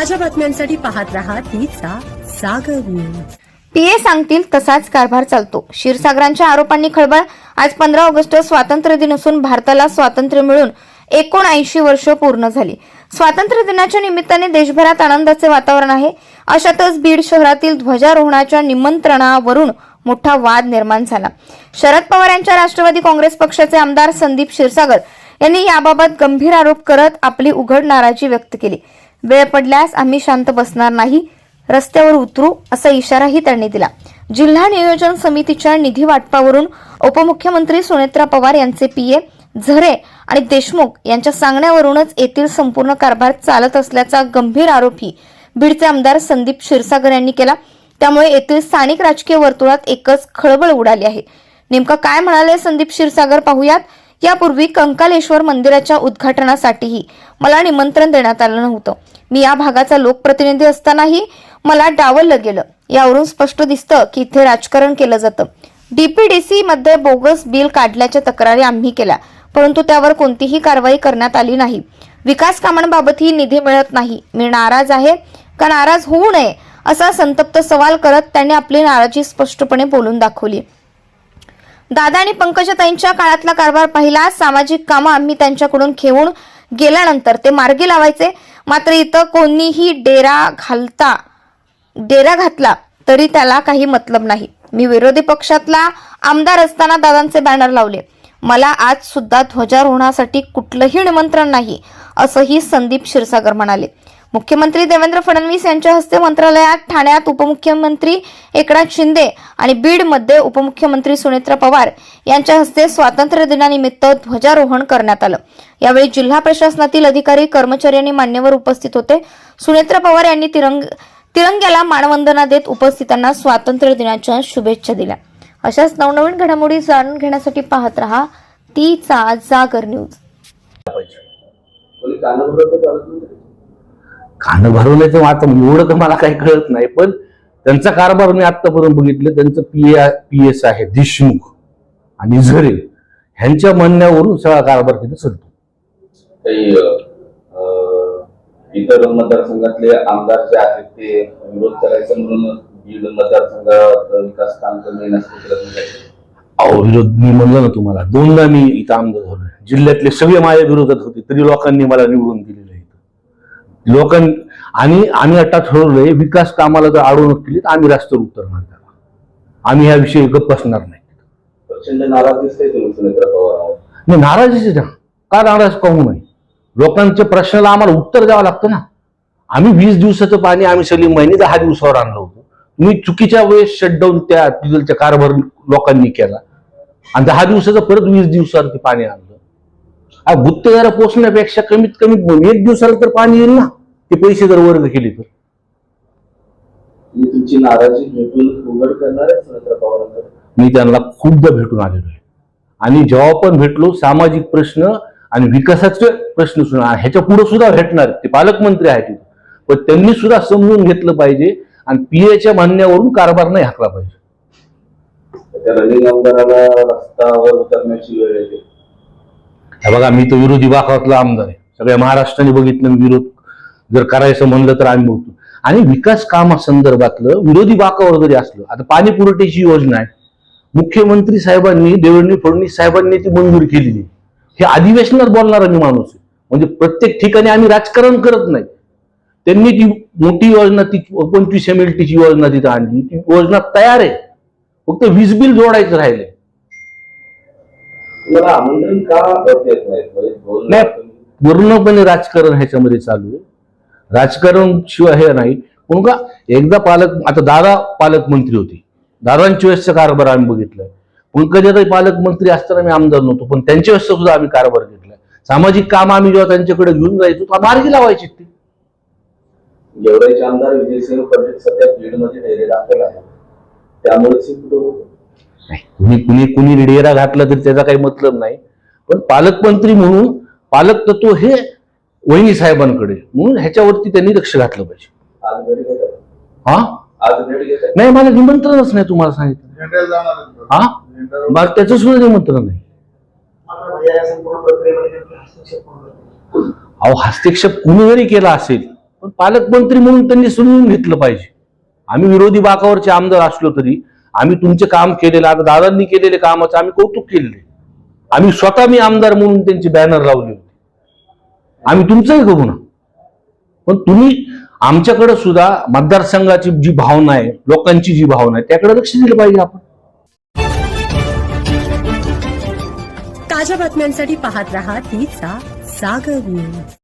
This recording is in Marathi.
ताज्या बातम्यांसाठी पाहत रहा तीचा सागर न्यूज। पीए सांगतील तसाच कारभार चालतो। क्षीरसागरांच्या आरोपांनी खळबळ। आज 15 ऑगस्ट स्वातंत्र्य दिन असून भारताला स्वातंत्र्य मिळून 79 वर्ष पूर्ण झाली। स्वातंत्र्य दिनाच्या निमित्ताने देशभरात आनंदाचे वातावरण आहे। अशातच बीड शहरातील ध्वजारोहणाच्या निमंत्रणावरून मोठा वाद निर्माण झाला। शरद पवार यांच्या राष्ट्रवादी काँग्रेस पक्षाचे आमदार संदीप क्षीरसागर यांनी याबाबत गंभीर आरोप करत आपली उघड नाराजी व्यक्त केली। वेळ पडल्यास आम्ही शांत बसणार नाही, रस्त्यावर उतरू असा इशाराही त्यांनी दिला। जिल्हा नियोजन समितीच्या निधी वाटपावरून उपमुख्यमंत्री सुनेत्रा पवार यांचे पीए झरे आणि देशमुख यांच्या सांगण्यावरूनच येथील संपूर्ण कारभार चालत असल्याचा गंभीर आरोपही बीडचे आमदार संदीप क्षीरसागर यांनी केला। त्यामुळे येथील स्थानिक राजकीय वर्तुळात एकच खळबळ उडाली आहे। नेमका काय म्हणाले संदीप क्षीरसागर पाहूयात। यापूर्वी कंकालेश्वर मंदिराच्या उद्घाटनासाठीही मला निमंत्रण देण्यात आलं नव्हतं। मी या भागाचा लोकप्रतिनिधी असतानाही मला डावललं गेलं। यावरून स्पष्ट दिसतं की इथे राजकारण केलं जातं। डीपीडीसी मध्ये बोगस बिल काढल्याच्या तक्रारी आम्ही केल्या, परंतु त्यावर कोणतीही कारवाई करण्यात आली नाही। विकास कामांबाबतही निधी मिळत नाही। मी नाराज आहे का नाराज होऊ नये असा संतप्त सवाल करत त्यांनी आपली नाराजी स्पष्टपणे बोलून दाखवली। दादा आणि पंकजाताईंच्या काळातला कारभार पाहिला। सामाजिक कामं आम्ही त्यांच्याकडून घेऊन गेल्यानंतर ते मार्गी लावायचे, मात्र इथं कोणीही डेरा घातला तरी त्याला काही मतलब नाही। मी विरोधी पक्षातला आमदार असताना दादांचे बॅनर लावले। मला आज सुद्धा ध्वजारोहणासाठी कुठलंही निमंत्रण नाही असंही संदीप क्षीरसागर म्हणाले। मुख्यमंत्री देवेंद्र फडणवीस यांच्या हस्ते मंत्रालयात, ठाण्यात उपमुख्यमंत्री एकनाथ शिंदे आणि बीडमध्ये उपमुख्यमंत्री सुनेत्रा पवार यांच्या हस्ते स्वातंत्र्य दिनानिमित्त ध्वजारोहण करण्यात आलं। यावेळी जिल्हा प्रशासनातील अधिकारी, कर्मचारी आणि मान्यवर उपस्थित होते। सुनेत्रा पवार यांनी तिरंग्याला मानवंदना देत उपस्थितांना स्वातंत्र्य दिनाच्या शुभेच्छा दिल्या। अशाच नवनवीन घडामोडी जाणून घेण्यासाठी पाहत रहा तीचा जागर न्यूज। खाणं भरवण्याचं आता एवढं तर मला काही कळत नाही, पण त्यांचा कारभार मी आतापर्यंत बघितलं। त्यांचं पीएस आहे देशमुख आणि झरे ह्यांच्या म्हणण्यावरून सगळा कारभार तिथे चालतो। काही इतर मतदारसंघातले आमदार जे आहेत ते विरोध करायचा म्हणून बीड मतदारसंघात विकास काम कमी अहो, विरोध मी म्हणलं ना तुम्हाला, 2दा मी इथं आमदार झालोय। जिल्ह्यातले सगळे माझ्या विरोधात होते, तरी लोकांनी मला निवडून दिलेलं आहे। आणि आम्ही आता ठरवलंय, विकास कामाला जर अडवणूक केली तर आम्ही रस्त्यावर उतरणार, आम्ही ह्या विषयी गप्प बसणार नाही। प्रचंड नाराज दिसतंय तुम्ही सुनेत्रा पवार। नाही, नाराजीच ना, का नाराज पाहू नये? लोकांच्या प्रश्नाला आम्हाला उत्तर द्यावं लागतं ना। आम्ही 20 दिवसाचं पाणी आम्ही सलीम महिने 10 दिवसावर आणलं होतं। तुम्ही चुकीच्या वेळेस शटडाऊन त्या डिझेलच्या कारभार लोकांनी केला आणि 10 दिवसाचं परत 20 दिवसावरती पाणी आणलं। गुत्तेदारा पोचण्यापेक्षा कमीत कमी 1 दिवसाला तर पाणी येईल ना, ते पैसे जर वर्ग केले तर। मी तुमची नाराजी भेटून उघड करणार आहे सुनेत्रा पवारांकडे। मी त्यांना खूपदा भेटून आलेलो आहे आणि जेव्हा पण भेटलो सामाजिक प्रश्न आणि विकासाचे प्रश्न सुद्धा ह्याच्या पुढे सुद्धा भेटणार। ते पालकमंत्री आहेत, पण त्यांनी सुद्धा समजून घेतलं पाहिजे आणि पीएच्या म्हणण्यावरून कारभार नाही हाकला पाहिजे। त्या रनिंग आमदाराला रस्त्यावर उतरण्याची वेळ येते। बघा, मी तर विरोधी बाकातला आमदार आहे। सगळ्या महाराष्ट्राने बघितलं, विरोध जर करायचं म्हणलं तर आम्ही बोलतो। आणि विकास कामासंदर्भातलं विरोधी बाकावर जरी असलं, आता पाणी पुरवठ्याची योजना आहे, मुख्यमंत्री साहेबांनी, देवेंद्र फडणवीस साहेबांनी ती मंजूर केलेली। हे अधिवेशनात बोलणारा मी माणूस आहे, म्हणजे प्रत्येक ठिकाणी आम्ही राजकारण करत नाही। त्यांनी ती मोठी योजना, ती 25 MLT ची योजना तिथं आणली, ती योजना तयार आहे, फक्त वीज बिल जोडायचं राहिले। तुम्हाला आमंत्रण का देत नाही? पूर्णपणे राजकारण ह्याच्यामध्ये चालू आहे। राजकारण शिवाय हे नाही। पण का एकदा आता दादा पालकमंत्री होते, दादांच्या वेळेसचा कारभार आम्ही बघितलाय। पंकजाताई पालकमंत्री असताना मी आमदार नव्हतो, पण त्यांच्या वेळेस सुद्धा आम्ही कारभार घेतलाय। सामाजिक काम आम्ही जेव्हा त्यांच्याकडे घेऊन जायचो मार्गी लावायची। ते गेवराईचे आमदार विजयसिंह पटेल सध्या बीडमध्ये डेरे दाखल आहे, त्यामुळे कुणी डेरा घातला तरी त्याचा काही मतलब नाही। पण पालकमंत्री म्हणून पालक तत्व हे वहिनी साहेबांकडे, म्हणून ह्याच्यावरती त्यांनी लक्ष घातलं पाहिजे। आज भेट घेतात? हा, आज भेट घेतात? नाही, मला निमंत्रणच नाही। तुम्हाला सांगितलं, हा, मग त्याचं सुद्धा निमंत्रण नाही। अहो, हस्तक्षेप कुणी जरी केला असेल पण पालकमंत्री म्हणून त्यांनी समजून घेतलं पाहिजे. आम्ही विरोधी बाकावरचे आमदार असलो तरी आम्ही तुमचे काम केलेलं, आता दादांनी केलेले कामाचं आम्ही कौतुक केलेले. आम्ही स्वतः मी आमदार म्हणून त्यांची बॅनर लावली होती. आम्ही तुमचंही करू ना, पण तुम्ही आमच्याकडे सुद्धा मतदारसंघाची जी भावना आहे, लोकांची जी भावना आहे, त्याकडे लक्ष दिलं पाहिजे आपण. ताज्या बातम्यांसाठी पाहत रहा तिचा सागर न्यूज.